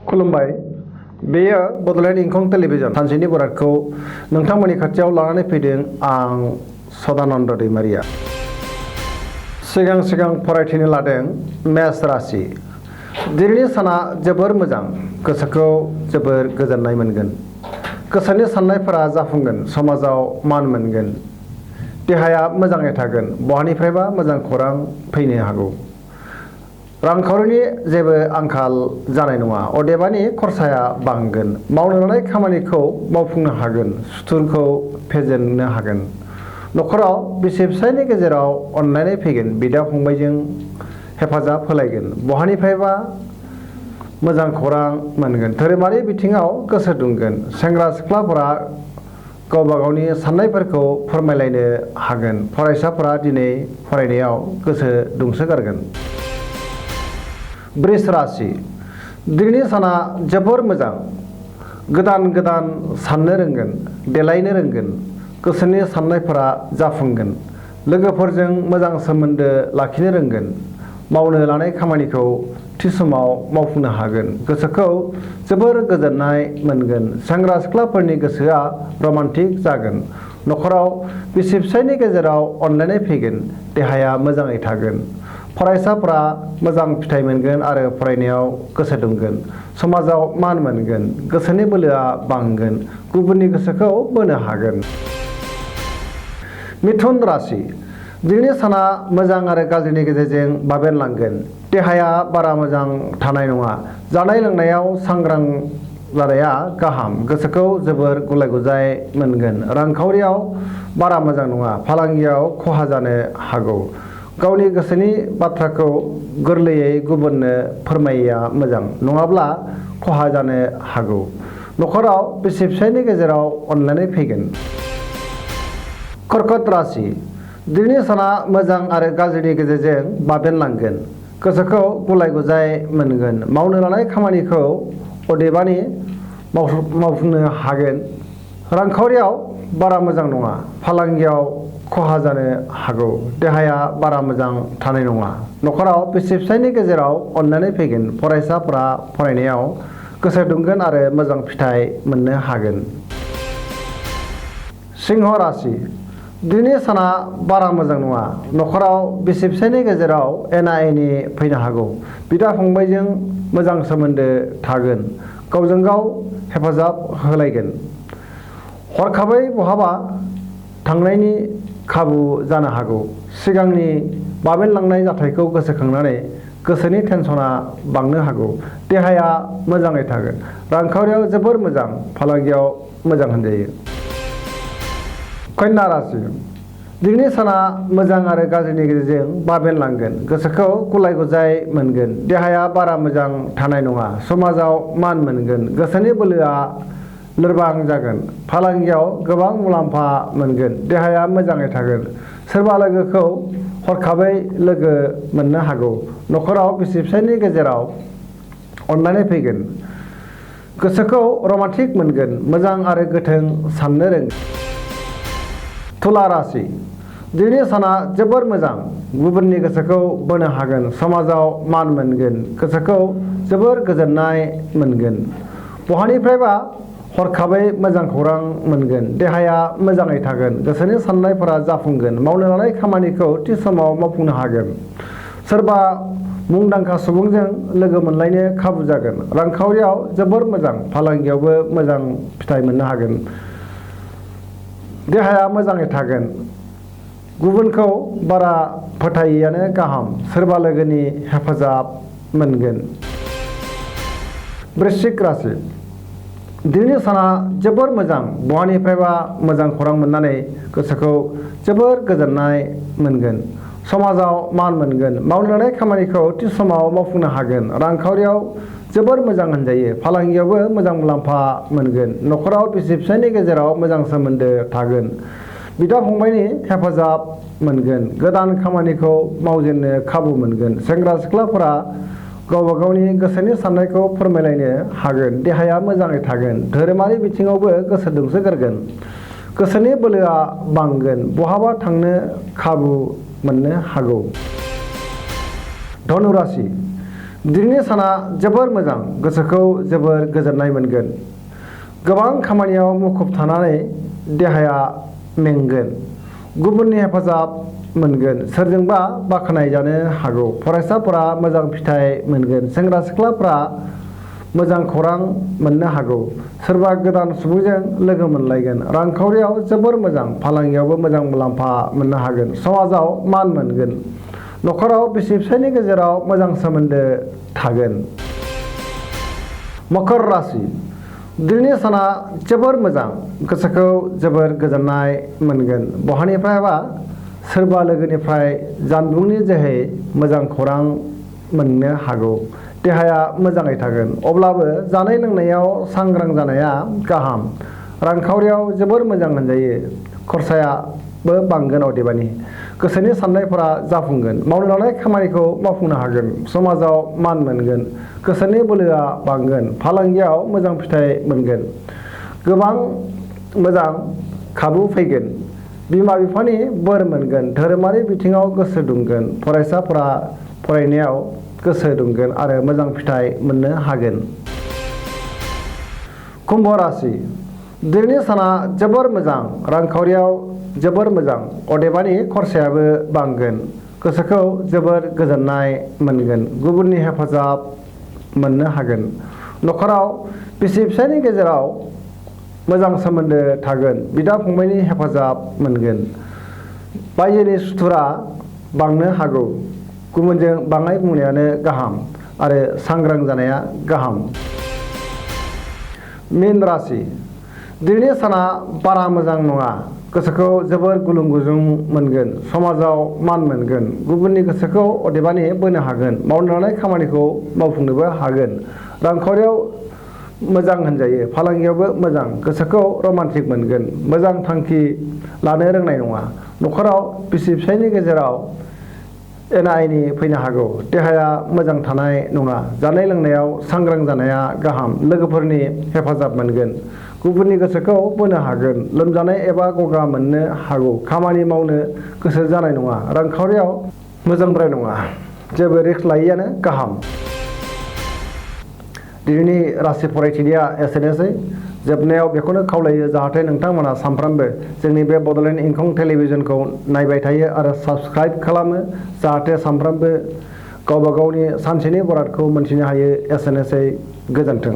खुलुमबाय। बेयो बड'लेण्ड इंखं टेलिभिजन सानसेनि बरादखौ नोंथांमोननि खाथियाव लानानै फैदों आं सदानन्द दैमारिया। सिगां फरायथिनो लादों मेष राशि। दिनैनि साना जोबोर मोजां, गोसोखौ जोबोर गोजोननाय मोनगोन। गोसोनि साननायफोरा जाफुंगोन, समाजाव मान मोनगोन, देहाया मोजाङै थागोन, बहानिफ्रायबा मोजां खौरां फैनो हागौ। रांखावरिनि जेबो आंखाल जानाय नङा, अदेबानि खरसाया बांगोन। मावनो लानाय खामानिखौ मावफुंनो हागोन, सुथुरखौ फेजेननो हागोन। न'खराव बिसि फिसायनि गेजेराव अनलायनाय फैगोन, बिदा फंबायजों हेफाजाब होलायगोन, बहानिफ्रायबा मोजां खौरां मोनगोन। धोरोमारि बिथिङाव गोसो दुंगोन, सेंग्रा सिख्लाफोरा गावबा गावनि साननायफोरखौ फोरमायलायनो हागोन। फरायसाफोरा दिनै फरायनायाव गोसो दुंसोगारगोन। वृष राशि। दिनैनि साना जोबोर मोजां, गोदान साननो रोंगोन, देलायनो रोंगोन, गोसोनि साननायफोरा जाफुंगोन। लोगोफोरजों मोजां सोमोन्दो लाखिनो रोंगोन, मावनो लानाय खामानिखौ थि समाव मावफुंनो हागोन। गोसोखौ जोबोर गोजोननाय मोनगोन। सेंग्रा सिख्लाफोरनि गोसोआ रमान्टिक जागोन। न'खराव बिसि फिसायनि गेजेराव अनलायनाय फैगोन, देहाया मोजाङै थागोन। फरायसाफोरा मोजां फिथाइ मोनगोन आरो फरायनायाव गोसो दुंगोन। समाजाव मान मोनगोन, गोसोनि बोलोआ बांगोन, गुबुननि गोसोखौ बोनो हागोन। मिथुन राशि। दिनैनि साना मोजां आरो गाज्रिनि गेजेरजों बाबेनलांगोन। देहाया बारा मोजां थानाय नङा। जानाय लोंनायाव सांग्रां जानाया गाहाम। गोसोखौ जोबोर गुलाय गुजाय मोनगोन। रांखावरियाव बारा मोजां नङा, फालांगियाव खहा जानो हागौ। गावनि गोसोनि बाथ्राखौ गोरलैयै गुबुननो फोरमायिया मोजां, नङाब्ला खहा जानो हागौ। न'खराव बिसि फिसायनि गेजेराव अनलायनाय फैगोन। कर्कट राशि। दिनैनि साना मोजां आरो गाज्रिनि गेजेरजों बाबेनलांगोन। गोसोखौ गुलाय गुजाय मोनगोन। मावनो लानाय खामानिखौ अदेबानि मावफुंनो हागोन। रांखावरियाव बारा मोजां नङा, फालांगियाव खहा जानो हागौ। देहाया बारा मोजां थानाय नङा। न'खराव बिसि फिसायनि गेजेराव अनलायनाय फैगोन। फरायसाफोरा फरायनायाव गोसो दुंगोन आरो मोजां फिथाइ मोननो हागोन। सिंह राशि। दिनैनि साना बारा मोजां नङा। न'खराव बिसि फिसायनि गेजेराव एना एनि फैनो हागौ। बिदा फंबायजों मोजां सोमोन्दो थागोन, गावजों गाव हेफाजाब होलायगोन। हरखाबै बहाबा थांनायनि खाबु जानो हागौ। सिगांनि बाबेनलांनाय जाथायखौ गोसोखांनानै गोसोनि टेनसना बांनो हागौ। देहाया मोजाङै थागोन। रांखावरियाव जोबोर मोजां, फालांगियाव मोजां होनजायो। कन्या राशि। दिनैनि साना मोजां आरो गाज्रिनि गेजेरजों बाबेनलांगोन। गोसोखौ गुलाय गुजाय मोनगोन। देहाया बारा मोजां थानाय नङा। समाजाव मान मोनगोन। गोसोनि बोलोआ लोरबां जागोन। फालांगियाव गोबां मुलाम्फा मोनगोन। देहाया मोजाङै थागोन। सोरबा लोगोखौ हरखाबै लोगो मोननो हागौ। न'खराव बिसि फिसायनि गेजेराव अनलायनाय फैगोन। गोसोखौ रमान्टिक मोनगोन। मोजां आरो गोथों साननो रोंगोन। तुला राशि। दिनैनि साना जोबोर मोजां, गुबुननि गोसोखौ बोनो हागोन। समाजाव मान मोनगोन। गोसोखौ जोबोर गोजोननाय मोनगोन। बहानिफ्रायबा हरखाबै मोजां खौरां मोनगोन। देहाया मोजाङै थागोन। गोसोनि साननायफोरा जाफुंगोन। मावनो लानाय खामानिखौ थि समाव मावफुंनो हागोन। सोरबा मुंदांखा सुबुंजों लोगो मोनलायनो खाबु जागोन। रांखावरियाव जोबोर मोजां, फालांगियावबो मोजां फिथाइ मोननो हागोन। देहाया मोजाङै थागोन। गुबुनखौ बारा फोथायैयानो गाहाम। सोरबा लोगोनि हेफाजाब मोनगोन। वृश्चिक राशि। दिनैनि साना जोबोर मोजां, बहानिफ्रायबा मोजां खौरां मोननानै गोसोखौ जोबोर गोजोननाय मोनगोन। समाजाव मान मोनगोन। मावनो लानाय खामानिखौ थि समाव मावफुंनो हागोन। रांखावरियाव जोबोर मोजां होनजायो। फालांगियावबो मोजां मुलाम्फा मोनगोन। न'खराव बिसि फिसायनि गेजेराव मोजां सोमोन्दो थागोन। बिदा फंबायनि हेफाजाब मोनगोन। गोदान खामानिखौ मावजेननो खाबु मोनगोन। सेंग्रा सिख्लाफोरा गावबा गावनि गोसोनि साननायखौ फोरमायलायनो हागोन। देहाया मोजाङै थागोन। धोरोमारि बिथिङावबो गोसो दुंसोगारगोन। गोसोनि बोलोआ बांगोन। बहाबा थांनो खाबु मोननो हागौ। धनु राशि। दिनैनि साना जोबोर मोजां गोसोखौ जोबोर गोजोननाय मोनगोन। गोबां खामानियाव मुखुब थानानै देहाया मेंगोन। गुबुननि हेफाजाब मोनगोन। सोरजोंबा बाख्नाय जानो हागौ। फरायसाफोरा मोजां फिथाइ मोनगोन। सेंग्रा सिख्लाफ्रा मोजां खौरां मोननो हागौ। सोरबा गोदान सुबुंजों लोगो मोनलायगोन। रांखावरियाव जोबोर मोजां। फालांगियावबो मोजां मुलाम्फा मोननो हागोन। समाजाव मान मोनगोन। न'खराव बिसि फिसायनि गेजेराव मोजां सोमोन्दो थागोन। मकर राशि दिनैनि साना जोबोर मोजां गोसोखौ जोबोर गोजोननाय मोनगोन। बहानिफ्रायबा सोरबा लोगोनिफ्राय जानबुंनि जोहै मोजां खौरां मोननो हागौ। देहाया मोजाङै थागोन। अब्लाबो जानाय लोंनायाव सांग्रां जानाया गाहाम। रांखावरियाव जोबोर मोजां होनजायो। खरसायाबो बांगोन अदेबानि। गोसोनि साननायफोरा जाफुंगोन। मावनो लानाय खामानिखौ मावफुंनो हागोन। समाजाव मान मोनगोन। गोसोनि बोलोआ बांगोन। फालांगियाव मोजां फिथाइ मोनगोन। गोबां मोजां खाबु फैगोन। बिमा बिफानि बोर मोनगोन। धोरोमारि बिथिङाव गोसो दुंगोन। फरायसाफोरा फरायनायाव गोसो दुंगोन आरो मोजां फिथाइ मोननो हागोन। कुम्भ राशि दिनैनि साना जोबोर मोजां। रांखावरियाव जोबोर मोजां। अदेबानि खरसायाबो बांगोन। गोसोखौ जोबोर गोजोननाय मोनगोन। गुबुननि हेफाजाब मोननो हागोन। न'खराव बिसि फिसायनि गेजेराव मोजां सोमोन्दो थागोन। बिदा फंबायनि हेफाजाब मोनगोन। बायजोनि सुथुरा बांनो हागौ। गुबुनजों बाङाय बुंनायानो गाहाम आरो सांग्रां जानाया गाहाम। मीन राशि दिनैनि साना बारा मोजां नङा। गोसोखौ जोबोर गुलुं गुजुं मोनगोन। समाजाव मान मोनगोन। गुबुननि गोसोखौ अदेबानि बोनो हागोन। मावनो लानाय खामानिखौ मावफुंनोबो हागोन। रांखावरियाव मोजां होनजायो। फालांगियावबो मोजां। गोसोखौ रमान्टिक मोनगोन। मोजां थांखि लानो रोंनाय नङा। न'खराव बिसि फिसायनि गेजेराव एना एनि फैनो हागौ। देहाया मोजां थानाय नङा। जानाय लोंनायाव सांग्रां जानाया गाहाम। लोगोफोरनि हेफाजाब मोनगोन। गुबुननि गोसोखौ बोनो हागोन। लोमजानाय एबा गगा मोननो हागौ। खामानि मावनो गोसो जानाय नङा। रांखावरियाव मोजांद्राय नङा। जेबो रिस्क लायैआनो गाहाम। दिनैनि राशि फरायथिनाया एसेनोसै। जोबनायाव बेखौनो खावलायो जाहाथे नोंथांमोना सानफ्रामबो जोंनि बे बड'लेण्ड इंखं टेलिभिजनखौ नायबाय थायो आरो साबस्क्राइब खालामो जाहाथे सानफ्रामबो गावबा गावनि सानसेनि बरादखौ मोनथिनो हायो। एसेनोसै गोजोन्थों।